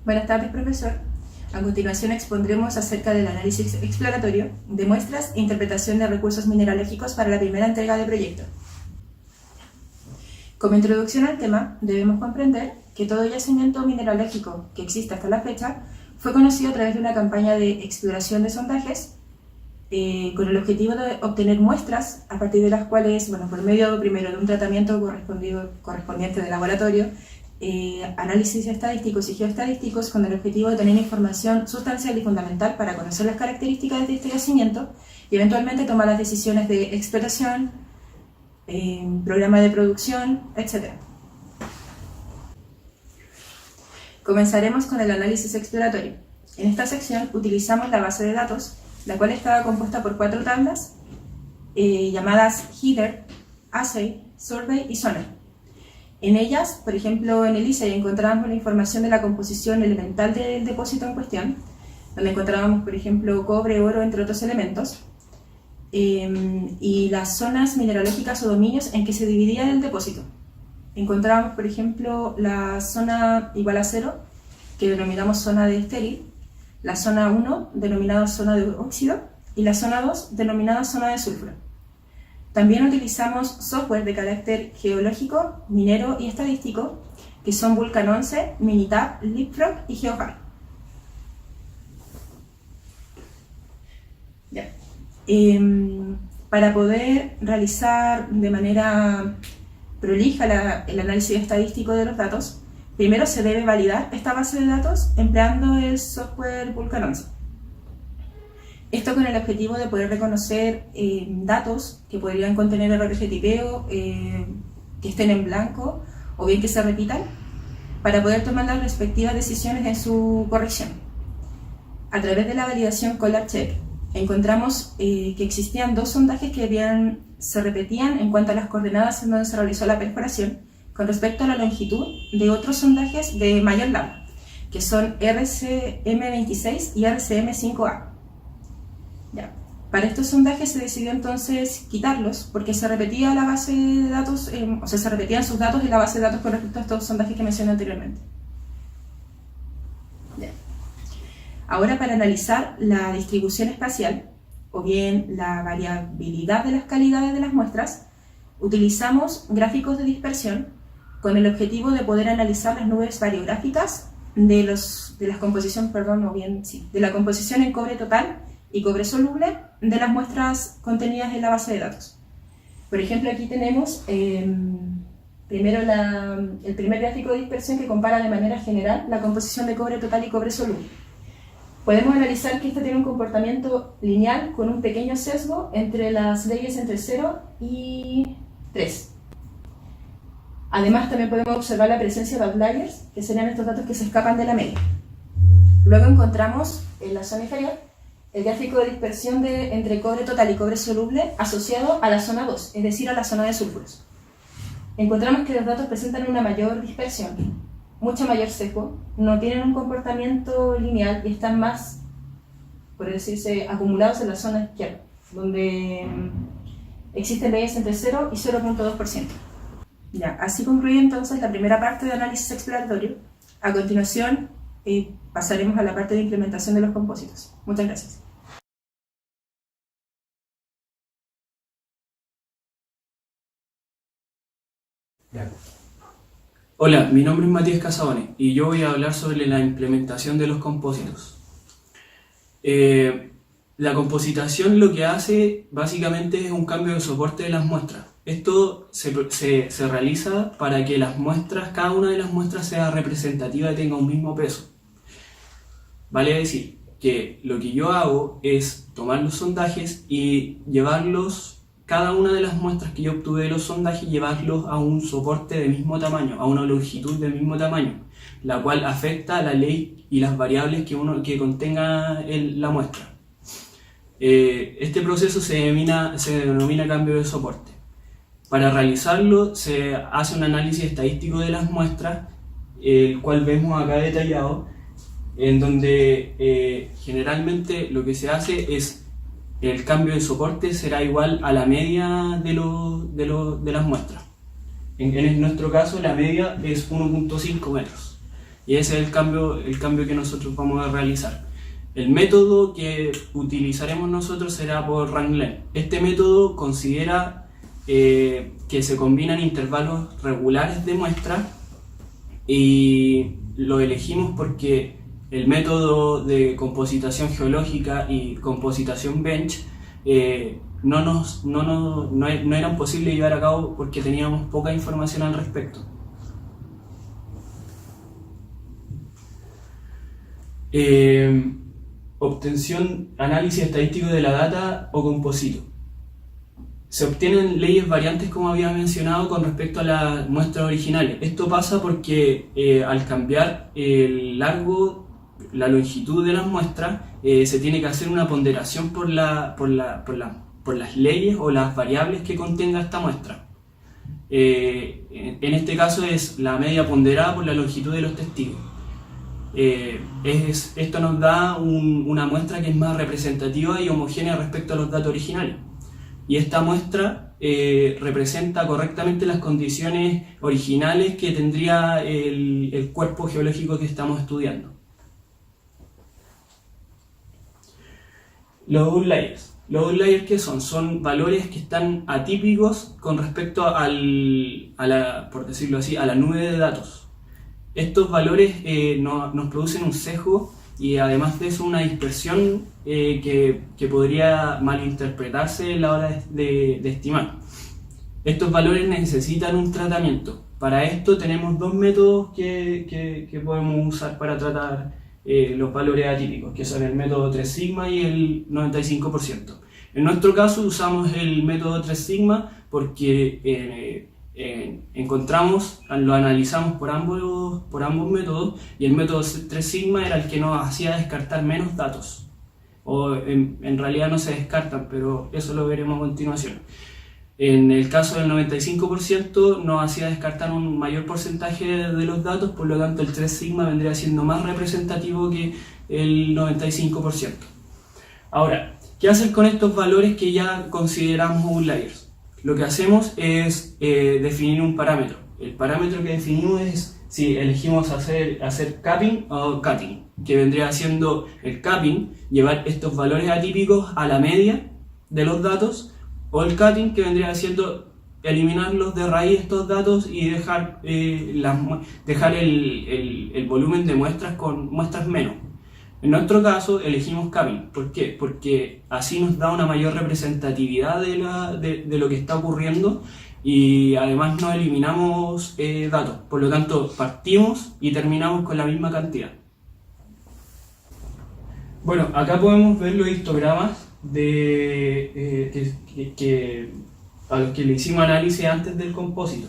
Buenas tardes, profesor. A continuación expondremos acerca del análisis exploratorio de muestras e interpretación de recursos mineralógicos para la primera entrega de proyecto. Como introducción al tema, debemos comprender que todo yacimiento mineralógico que existe hasta la fecha fue conocido a través de una campaña de exploración de sondajes con el objetivo de obtener muestras a partir de las cuales, por medio primero de un tratamiento correspondiente de laboratorio, análisis estadísticos y geoestadísticos con el objetivo de tener información sustancial y fundamental para conocer las características de este yacimiento y eventualmente tomar las decisiones de explotación, programa de producción, etc. Comenzaremos con el análisis exploratorio. En esta sección utilizamos la base de datos, la cual estaba compuesta por 4 tablas llamadas Header, Assay, Survey y Sonar. En ellas, por ejemplo, en el ISAI encontrábamos la información de la composición elemental del depósito en cuestión, donde encontrábamos, por ejemplo, cobre, oro, entre otros elementos, y las zonas mineralógicas o dominios en que se dividía el depósito. Encontrábamos, por ejemplo, la zona igual a 0, que denominamos zona de estéril, la zona 1, denominada zona de óxido, y la zona 2, denominada zona de sulfuro. También utilizamos software de carácter geológico, minero y estadístico, que son Vulkan 11, Minitab, Leapfrog y GeoPar. Para poder realizar de manera prolija el análisis estadístico de los datos, primero se debe validar esta base de datos empleando el software Vulkan 11. Esto con el objetivo de poder reconocer datos que podrían contener errores de tipeo, que estén en blanco o bien que se repitan, para poder tomar las respectivas decisiones en su corrección. A través de la validación Collar Check, encontramos que existían 2 sondajes que se repetían en cuanto a las coordenadas en donde se realizó la perforación con respecto a la longitud de otros sondajes de mayor lambda, que son RCM26 y RCM5A. Para estos sondajes se decidió entonces quitarlos porque se repetía la base de datos, se repetían sus datos en la base de datos con respecto a estos sondajes que mencioné anteriormente. Ahora, para analizar la distribución espacial o bien la variabilidad de las calidades de las muestras, utilizamos gráficos de dispersión con el objetivo de poder analizar las nubes variográficas de la composición en cobre total y cobre soluble de las muestras contenidas en la base de datos. Por ejemplo, aquí tenemos primero el primer gráfico de dispersión que compara de manera general la composición de cobre total y cobre soluble. Podemos analizar que esta tiene un comportamiento lineal con un pequeño sesgo entre las leyes entre 0 y 3. Además, también podemos observar la presencia de outliers, que serían estos datos que se escapan de la media. Luego encontramos en la zona inferior el gráfico de dispersión entre cobre total y cobre soluble asociado a la zona 2, es decir, a la zona de sulfuros. Encontramos que los datos presentan una mayor dispersión, mucho mayor sesgo, no tienen un comportamiento lineal y están más, por decirse, acumulados en la zona izquierda, donde existen leyes entre 0 y 0.2%. Así concluye entonces la primera parte de análisis exploratorio. A continuación pasaremos a la parte de implementación de los compósitos. Muchas gracias. Hola, mi nombre es Matías Casabone y yo voy a hablar sobre la implementación de los compósitos. La compositación lo que hace básicamente es un cambio de soporte de las muestras. Esto se realiza para que cada una de las muestras sea representativa y tenga un mismo peso. Vale decir que lo que yo hago es tomar los sondajes y cada una de las muestras que yo obtuve de los sondajes, llevarlos a un soporte de mismo tamaño, a una longitud de mismo tamaño, la cual afecta a la ley y las variables que contenga la muestra. Este proceso se denomina cambio de soporte. Para realizarlo se hace un análisis estadístico de las muestras, el cual vemos acá detallado, en donde generalmente lo que se hace es el cambio de soporte será igual a la media de las muestras. En nuestro caso la media es 1.5 metros. Y ese es el cambio que nosotros vamos a realizar. El método que utilizaremos nosotros será por rank-len. Este método considera que se combinan intervalos regulares de muestra, y lo elegimos porque el método de compositación geológica y compositación bench no eran posibles llevar a cabo porque teníamos poca información al respecto. Obtención, análisis estadístico de la data o composito. Se obtienen leyes variantes, como había mencionado, con respecto a las muestras originales. Esto pasa porque al cambiar la longitud de las muestras, se tiene que hacer una ponderación por las leyes o las variables que contenga esta muestra. En este caso es la media ponderada por la longitud de los testigos. Esto nos da una muestra que es más representativa y homogénea respecto a los datos originales. Y esta muestra representa correctamente las condiciones originales que tendría el cuerpo geológico que estamos estudiando. Los outliers. Los outliers, ¿qué son? Son valores que están atípicos con respecto por decirlo así, a la nube de datos. Estos valores nos producen un sesgo y además de eso una dispersión que podría malinterpretarse a la hora de estimar. Estos valores necesitan un tratamiento. Para esto tenemos dos métodos que podemos usar para tratar los valores atípicos, que son el método 3 sigma y el 95%. En nuestro caso usamos el método 3 sigma porque lo analizamos por ambos métodos, y el método 3 sigma era el que nos hacía descartar menos datos, o en realidad no se descartan, pero eso lo veremos a continuación. En el caso del 95% nos hacía descartar un mayor porcentaje de los datos, por lo tanto el 3 sigma vendría siendo más representativo que el 95%. Ahora, ¿qué hacer con estos valores que ya consideramos outliers? Lo que hacemos es definir un parámetro. El parámetro que definimos es si elegimos hacer capping o cutting, que vendría siendo el capping, llevar estos valores atípicos a la media de los datos, o el cutting, que vendría siendo eliminarlos de raíz estos datos y dejar el volumen de muestras con muestras menos. En nuestro caso elegimos capping. ¿Por qué? Porque así nos da una mayor representatividad de lo que está ocurriendo, y además no eliminamos datos. Por lo tanto, partimos y terminamos con la misma cantidad. Bueno, acá podemos ver los histogramas a los que le hicimos análisis antes del compósito.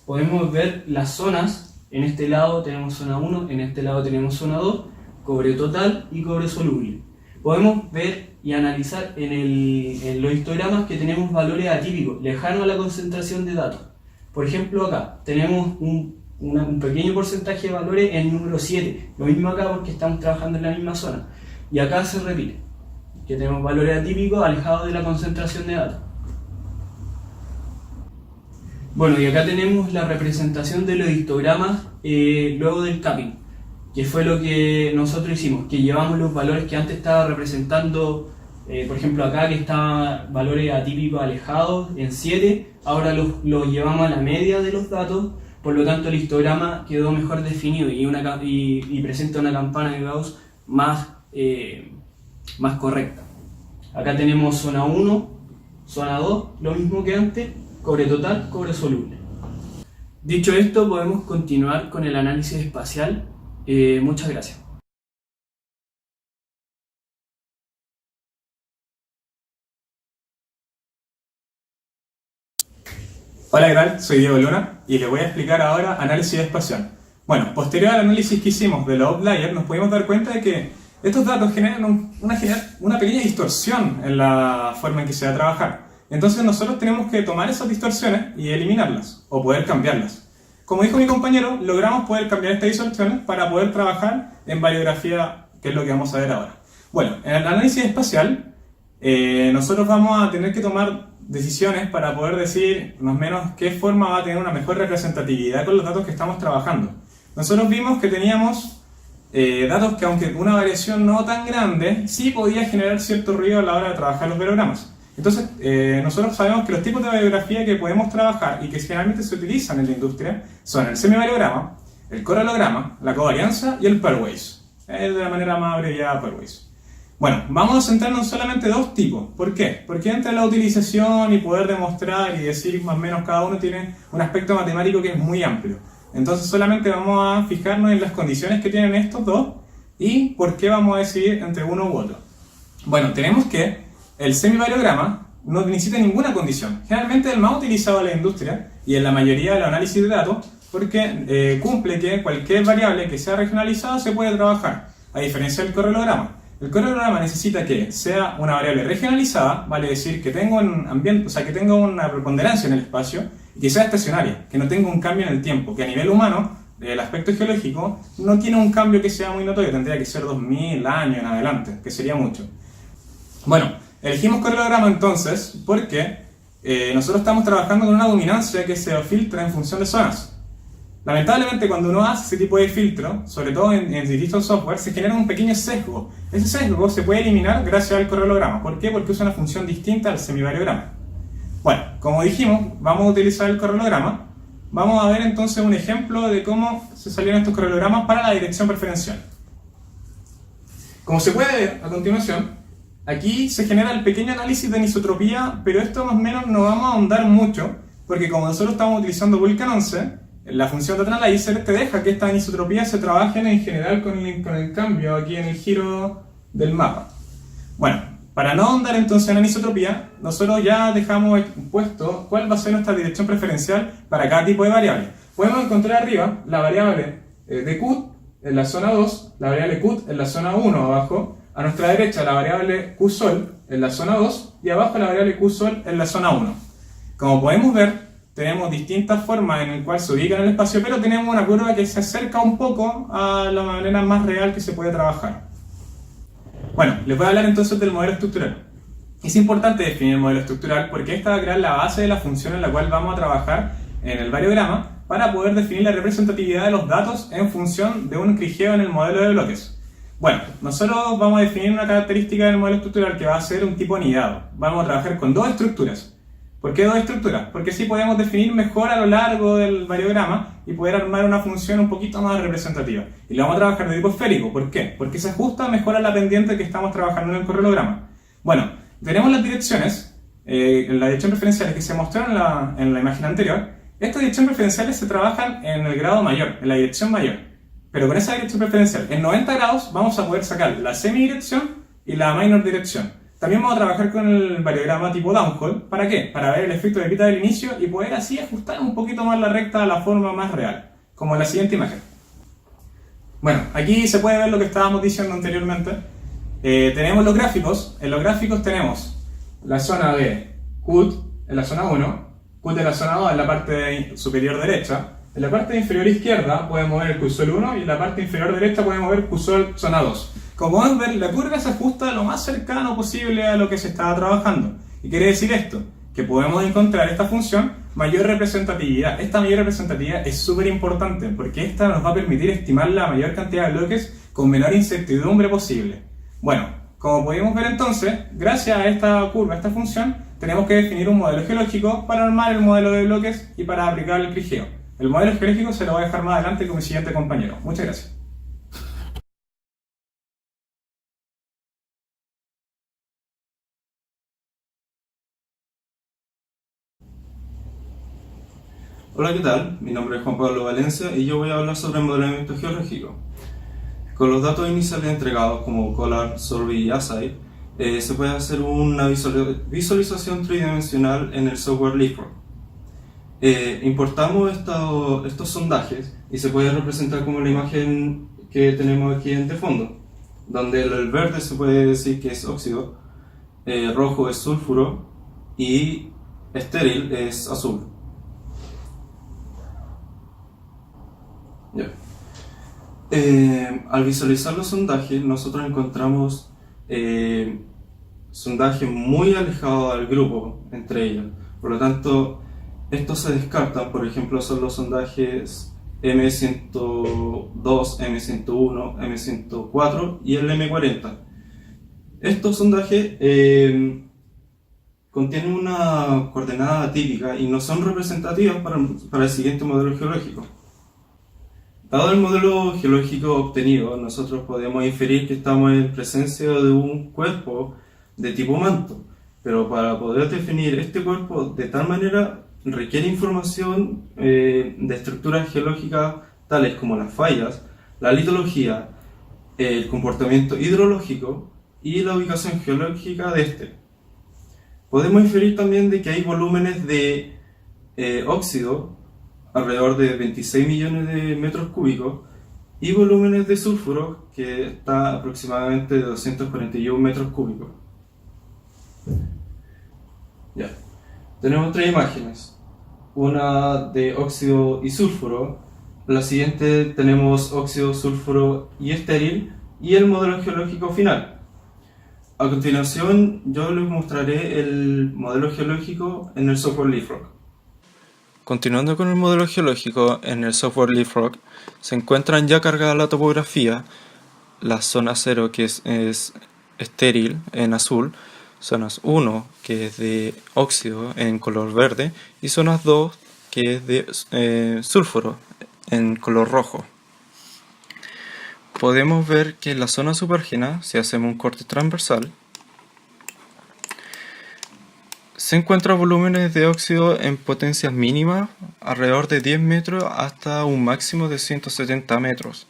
Podemos ver las zonas. En este lado tenemos zona 1, en este lado tenemos zona 2, cobre total y cobre soluble. Podemos ver y analizar en los histogramas que tenemos valores atípicos, lejanos a la concentración de datos. Por ejemplo, acá tenemos un pequeño porcentaje de valores en número 7, lo mismo acá porque estamos trabajando en la misma zona. Y acá se repite, que tenemos valores atípicos alejados de la concentración de datos. Bueno, y acá tenemos la representación de los histogramas luego del capping, que fue lo que nosotros hicimos, que llevamos los valores que antes estaba representando, por ejemplo acá que estaba valores atípicos alejados en 7, ahora los llevamos a la media de los datos, por lo tanto el histograma quedó mejor definido y presenta una campana de Gauss más correcta. Acá tenemos zona 1, zona 2, lo mismo que antes, cobre total, cobre soluble. Dicho esto, podemos continuar con el análisis espacial. Muchas gracias. Hola, ¿qué tal? Soy Diego Luna y les voy a explicar ahora análisis espacial. Bueno, posterior al análisis que hicimos de los outliers, nos pudimos dar cuenta de que estos datos generan una pequeña distorsión en la forma en que se va a trabajar. Entonces nosotros tenemos que tomar esas distorsiones y eliminarlas, o poder cambiarlas. Como dijo mi compañero, logramos poder cambiar estas distorsiones para poder trabajar en variografía, que es lo que vamos a ver ahora. Bueno, en el análisis espacial, nosotros vamos a tener que tomar decisiones para poder decir más o menos qué forma va a tener una mejor representatividad con los datos que estamos trabajando. nosotros vimos que teníamos datos que, aunque una variación no tan grande, sí podía generar cierto ruido a la hora de trabajar los variogramas. Entonces, nosotros sabemos que los tipos de variografía que podemos trabajar y que generalmente se utilizan en la industria son el semivariograma, el correlograma, la covarianza y el pairwise. De la manera más abreviada, pairwise. Bueno, vamos a centrarnos en solamente dos tipos. ¿Por qué? Porque entre la utilización y poder demostrar y decir más o menos cada uno tiene un aspecto matemático que es muy amplio. Entonces solamente vamos a fijarnos en las condiciones que tienen estos dos y por qué vamos a decidir entre uno u otro. Bueno, tenemos que el semivariograma no necesita ninguna condición. Generalmente es el más utilizado en la industria y en la mayoría de los análisis de datos porque cumple que cualquier variable que sea regionalizada se puede trabajar, a diferencia del correlograma. El correlograma necesita que sea una variable regionalizada, vale decir que tenga un ambiente, o sea, que tenga una preponderancia en el espacio y que sea estacionaria, que no tenga un cambio en el tiempo, que a nivel humano, el aspecto geológico, no tiene un cambio que sea muy notorio, tendría que ser 2000 años en adelante, que sería mucho. Bueno, elegimos correlograma entonces porque nosotros estamos trabajando con una dominancia que se filtra en función de zonas. Lamentablemente, cuando uno hace ese tipo de filtro, sobre todo en distintos software, se genera un pequeño sesgo. Ese sesgo se puede eliminar gracias al correlograma. ¿Por qué? Porque usa una función distinta al semivariograma. Bueno, como dijimos, vamos a utilizar el correlograma. Vamos a ver entonces un ejemplo de cómo se salieron estos correlogramas para la dirección preferencial. Como se puede ver a continuación, aquí se genera el pequeño análisis de anisotropía, pero esto más o menos no vamos a ahondar mucho, porque como nosotros estamos utilizando Vulkan 11, la función de Analyzer te deja que estas anisotropías se trabajen en general con el cambio aquí en el giro del mapa. Bueno, para no ahondar entonces en la anisotropía, nosotros ya dejamos puesto cuál va a ser nuestra dirección preferencial para cada tipo de variable. Podemos encontrar arriba la variable de QT en la zona 2, la variable QT en la zona 1 abajo, a nuestra derecha la variable QSOL en la zona 2 y abajo la variable QSOL en la zona 1. Como podemos ver, tenemos distintas formas en las cuales se ubican en el espacio, pero tenemos una curva que se acerca un poco a la manera más real que se puede trabajar. Bueno, les voy a hablar entonces del modelo estructural. Es importante definir el modelo estructural porque esta va a crear la base de la función en la cual vamos a trabajar en el variograma para poder definir la representatividad de los datos en función de un crigeo en el modelo de bloques. Bueno, nosotros vamos a definir una característica del modelo estructural que va a ser un tipo anidado. Vamos a trabajar con dos estructuras. ¿Por qué dos estructuras? Porque así podemos definir mejor a lo largo del variograma y poder armar una función un poquito más representativa. Y la vamos a trabajar de tipo esférico. ¿Por qué? Porque se ajusta mejor a la pendiente que estamos trabajando en el correlograma. Bueno, tenemos las direcciones, en la dirección preferenciales que se mostraron en la imagen anterior. Estas direcciones preferenciales se trabajan en el grado mayor, en la dirección mayor. Pero con esa dirección preferencial, en 90 grados vamos a poder sacar la semidirección y la minor dirección. También vamos a trabajar con el variograma tipo downhole. ¿Para qué? Para ver el efecto de pita del inicio y poder así ajustar un poquito más la recta a la forma más real, como en la siguiente imagen. Bueno, aquí se puede ver lo que estábamos diciendo anteriormente. Tenemos los gráficos. En los gráficos tenemos la zona de QT en la zona 1, QT en la zona 2 en la parte superior derecha. En la parte inferior izquierda podemos ver el QSOL 1 y en la parte inferior derecha podemos ver QSOL zona 2. Como podemos ver, la curva se ajusta lo más cercano posible a lo que se estaba trabajando. ¿Y quiere decir esto? Que podemos encontrar esta función mayor representatividad. Esta mayor representatividad es súper importante porque esta nos va a permitir estimar la mayor cantidad de bloques con menor incertidumbre posible. Bueno, como podemos ver entonces, gracias a esta curva, a esta función, tenemos que definir un modelo geológico para armar el modelo de bloques y para aplicar el crigeo. El modelo geológico se lo voy a dejar más adelante con mi siguiente compañero. Muchas gracias. Hola, ¿qué tal? Mi nombre es Juan Pablo Valencia y yo voy a hablar sobre el modelamiento geológico. Con los datos iniciales entregados como Collar, Survey y ASAI, se puede hacer una visualización tridimensional en el software Leapfrog. Importamos estos sondajes y se puede representar como la imagen que tenemos aquí de fondo, donde el verde se puede decir que es óxido, rojo es sulfuro y estéril es azul. Al visualizar los sondajes, nosotros encontramos sondajes muy alejados del grupo entre ellos. Por lo tanto, estos se descartan. Por ejemplo, son los sondajes M102, M101, M104 y el M40. Estos sondajes contienen una coordenada típica y no son representativas para el siguiente modelo geológico. Dado el modelo geológico obtenido, nosotros podemos inferir que estamos en presencia de un cuerpo de tipo manto, pero para poder definir este cuerpo de tal manera requiere información de estructuras geológicas tales como las fallas, la litología, el comportamiento hidrológico y la ubicación geológica de este. Podemos inferir también de que hay volúmenes de óxido, alrededor de 26 millones de metros cúbicos, y volúmenes de sulfuro, que está aproximadamente de 241 metros cúbicos. Ya. Tenemos tres imágenes, una de óxido y sulfuro, la siguiente tenemos óxido, sulfuro y estéril, y el modelo geológico final. A continuación, yo les mostraré el modelo geológico en el software Leapfrog. Continuando con el modelo geológico en el software Leapfrog, se encuentran ya cargada la topografía, la zona 0 que es estéril en azul, zonas 1 que es de óxido en color verde y zonas 2 que es de sulfuro en color rojo. Podemos ver que en la zona subárgena, si hacemos un corte transversal, se encuentran volúmenes de óxido en potencias mínimas, alrededor de 10 metros hasta un máximo de 170 metros.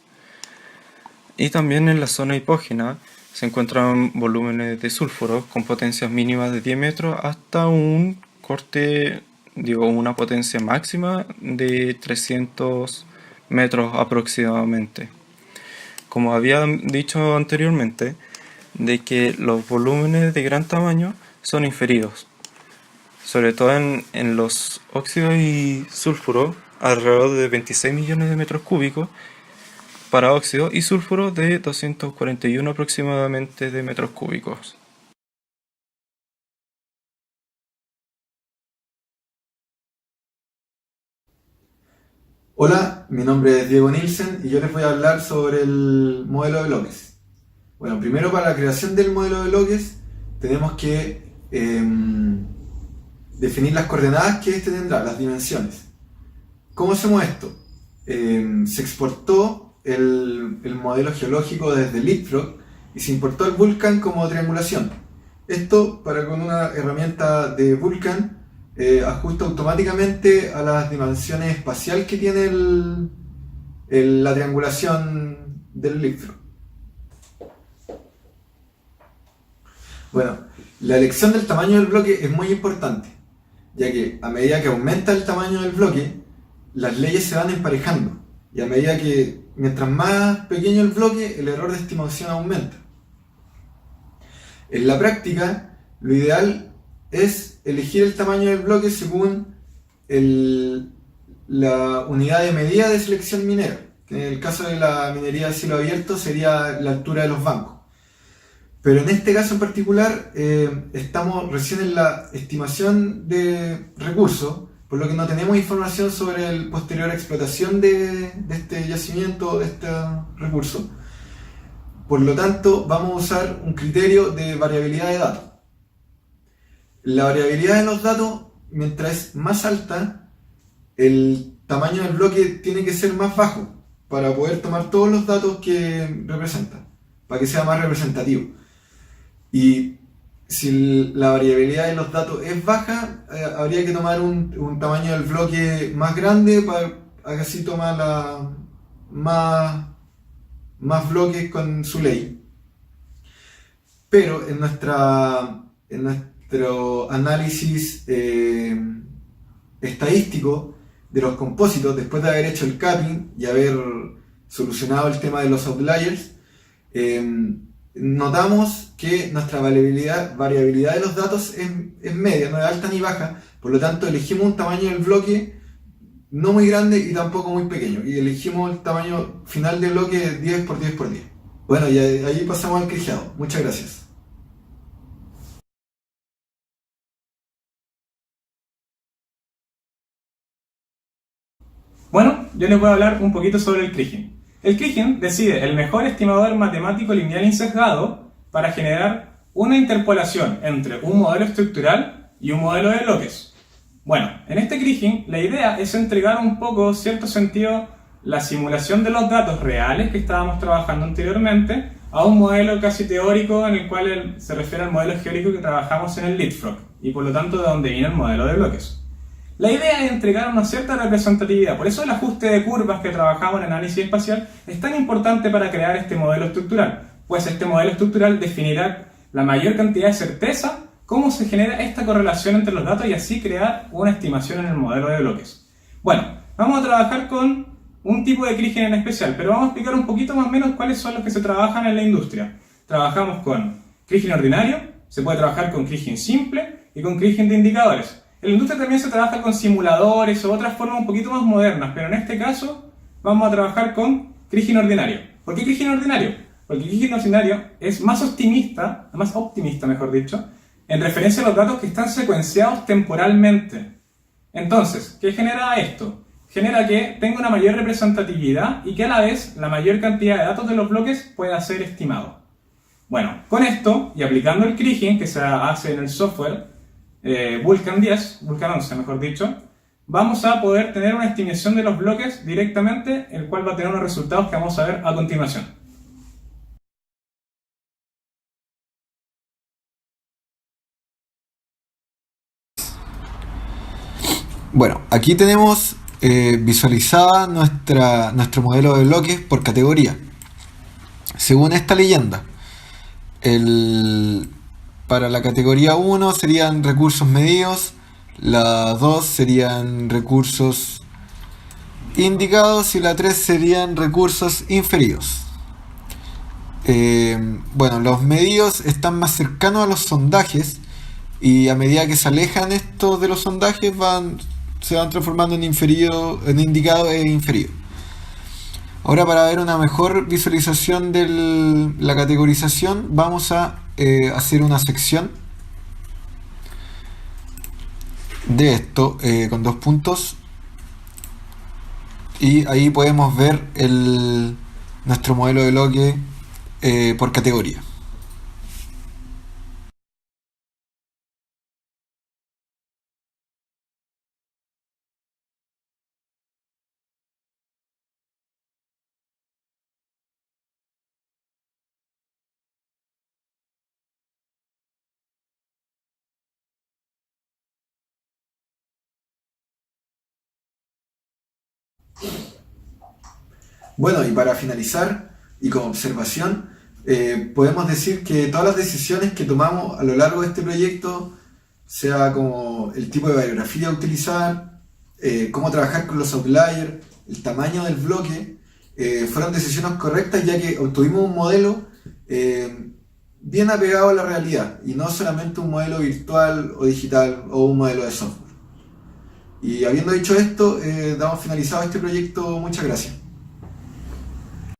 Y también en la zona hipógena se encuentran volúmenes de sulfuro con potencias mínimas de 10 metros hasta un corte, una potencia máxima de 300 metros aproximadamente. Como había dicho anteriormente, de que los volúmenes de gran tamaño son inferidos, sobre todo en los óxidos y sulfuro, alrededor de 26 millones de metros cúbicos para óxido y sulfuro de 241 aproximadamente de metros cúbicos. Hola, mi nombre es Diego Nielsen y yo les voy a hablar sobre el modelo de bloques. Bueno, primero para la creación del modelo de bloques tenemos que definir las coordenadas que este tendrá, las dimensiones. ¿Cómo hacemos esto? Se exportó el modelo geológico desde Leapfrog y se importó el Vulkan como triangulación. Esto para con una herramienta de Vulkan ajusta automáticamente a las dimensiones espacial que tiene la triangulación del Leapfrog. Bueno, la elección del tamaño del bloque es muy importante, ya que a medida que aumenta el tamaño del bloque, las leyes se van emparejando, y a medida que, mientras más pequeño el bloque, el error de estimación aumenta. En la práctica, lo ideal es elegir el tamaño del bloque según la unidad de medida de selección minera, que en el caso de la minería de cielo abierto sería la altura de los bancos. Pero en este caso en particular estamos recién en la estimación de recursos, por lo que no tenemos información sobre la posterior explotación de este yacimiento, de este recurso. Por lo tanto, vamos a usar un criterio de variabilidad de datos. La variabilidad de los datos, mientras es más alta, el tamaño del bloque tiene que ser más bajo para poder tomar todos los datos que representa, para que sea más representativo. Y si la variabilidad de los datos es baja, habría que tomar un tamaño del bloque más grande para que así toma más bloques con su ley. Pero en nuestro análisis estadístico de los compósitos, después de haber hecho el capping y haber solucionado el tema de los outliers, notamos que nuestra variabilidad de los datos es media, no es alta ni baja. Por lo tanto, elegimos un tamaño del bloque no muy grande y tampoco muy pequeño, y elegimos el tamaño final del bloque 10 por 10 por 10. Bueno, y ahí pasamos al crigeado. Muchas gracias. Bueno, yo les voy a hablar un poquito sobre el Kriging. El Kriging decide el mejor estimador matemático lineal insesgado para generar una interpolación entre un modelo estructural y un modelo de bloques. Bueno, en este Kriging la idea es entregar un poco, cierto sentido, la simulación de los datos reales que estábamos trabajando anteriormente a un modelo casi teórico en el cual se refiere al modelo geórico que trabajamos en el Leapfrog y por lo tanto de donde viene el modelo de bloques. La idea es entregar una cierta representatividad, por eso el ajuste de curvas que trabajamos en análisis espacial es tan importante para crear este modelo estructural, pues este modelo estructural definirá la mayor cantidad de certeza cómo se genera esta correlación entre los datos y así crear una estimación en el modelo de bloques. Bueno, vamos a trabajar con un tipo de Kriging en especial, pero vamos a explicar un poquito más o menos cuáles son los que se trabajan en la industria. Trabajamos con Kriging ordinario, se puede trabajar con Kriging simple y con Kriging de indicadores. En la industria también se trabaja con simuladores o otras formas un poquito más modernas, pero en este caso vamos a trabajar con Kriging ordinario. ¿Por qué Kriging ordinario? Porque Kriging ordinario es más optimista, mejor dicho, en referencia a los datos que están secuenciados temporalmente. Entonces, ¿qué genera esto? Genera que tenga una mayor representatividad y que a la vez la mayor cantidad de datos de los bloques pueda ser estimado. Bueno, con esto y aplicando el Kriging que se hace en el software Vulkan 11 mejor dicho, vamos a poder tener una estimación de los bloques directamente, el cual va a tener unos resultados que vamos a ver a continuación. Bueno, aquí tenemos visualizada nuestro modelo de bloques por categoría. Según esta leyenda, para la categoría 1 serían recursos medidos, la 2 serían recursos indicados y la 3 serían recursos inferidos. Bueno, los medidos están más cercanos a los sondajes y a medida que se alejan estos de los sondajes se van transformando en indicado e inferido. Ahora, para ver una mejor visualización de la categorización, vamos a hacer una sección de esto con 2 puntos y ahí podemos ver nuestro modelo de bloque por categoría. Bueno, y para finalizar y como observación, podemos decir que todas las decisiones que tomamos a lo largo de este proyecto, sea como el tipo de bibliografía a utilizar, cómo trabajar con los outliers, el tamaño del bloque, fueron decisiones correctas, ya que obtuvimos un modelo bien apegado a la realidad y no solamente un modelo virtual o digital o un modelo de software. Y habiendo dicho esto, damos finalizado este proyecto. Muchas gracias.